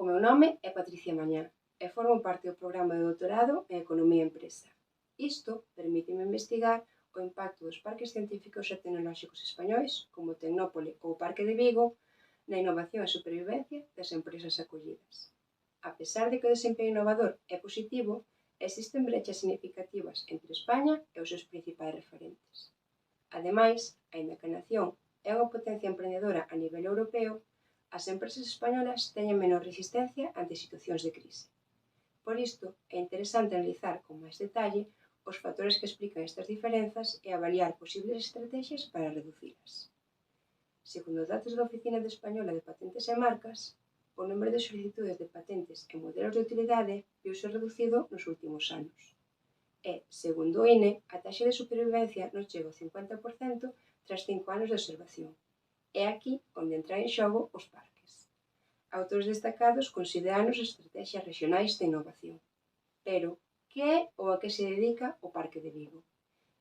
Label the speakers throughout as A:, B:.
A: O meu nome é Patricia Mañá e formo parte do programa de doutorado en Economía e Empresa. Isto permíteme investigar o impacto dos parques científicos e tecnolóxicos españois, como Tecnópole ou o Parque de Vigo, na innovación e supervivencia das empresas acollidas. A pesar de que o desempeño innovador é positivo, existen brechas significativas entre España e os seus principais referentes. Ademais, aínda que a nación é unha potencia emprendedora a nivel europeo, as empresas españolas teñen menos resistencia ante situacións de crise. Por isto, é interesante analizar con máis detalle os factores que explican estas diferenzas e avaliar posibles estrategias para reducilas. Segundo os datos da Oficina Española de Patentes e Marcas, o número de solicitudes de patentes e modelos de utilidade viuse reducido nos últimos anos. E, segundo o INE, a taxa de supervivencia non chega ao 50% tras 5 anos de observación. É aquí onde entran en xogo os parques. Autores destacados consideran as estrategias regionais de innovación. Pero, que é ou a que se dedica o Parque de Vigo?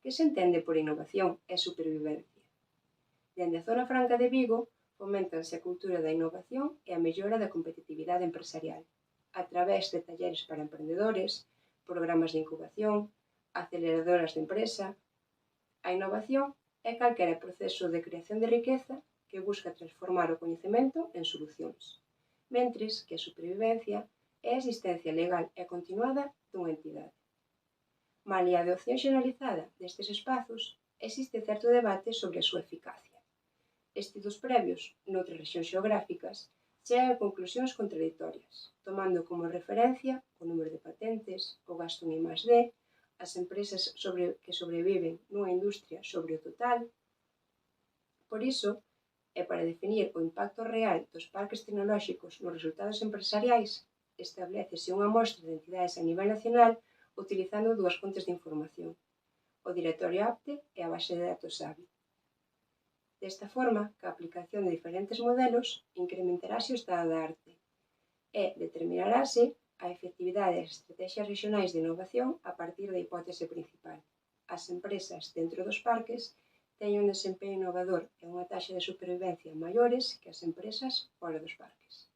A: Que se entende por innovación e supervivencia? Dende a Zona Franca de Vigo, foméntanse a cultura da innovación e a mellora da competitividade empresarial, a través de talleres para emprendedores, programas de incubación, aceleradoras de empresa. A innovación é calquera proceso de creación de riqueza que busca transformar o coñecemento en solucións, mentres que a supervivencia é a existencia legal e continuada dunha entidade. Malia a adopción xeneralizada destes espazos, existe certo debate sobre a súa eficacia. Estudos previos noutras rexións xeográficas chegan a conclusións contradictorias, tomando como referencia o número de patentes, o gasto en I+D, as empresas que sobreviven nunha industria sobre o total. Por iso, e para definir o impacto real dos parques tecnolóxicos nos resultados empresariais, establécese unha mostra de entidades a nivel nacional utilizando dúas fontes de información, o Directorio APTE e a base de datos ABI. Desta forma, que a aplicación de diferentes modelos incrementarase o estado da arte e determinarase a efectividade das estrategias regionais de innovación a partir da hipótese principal. As empresas dentro dos parques teñen un desempeño innovador e unha taxa de supervivencia maiores que as empresas fora dos parques.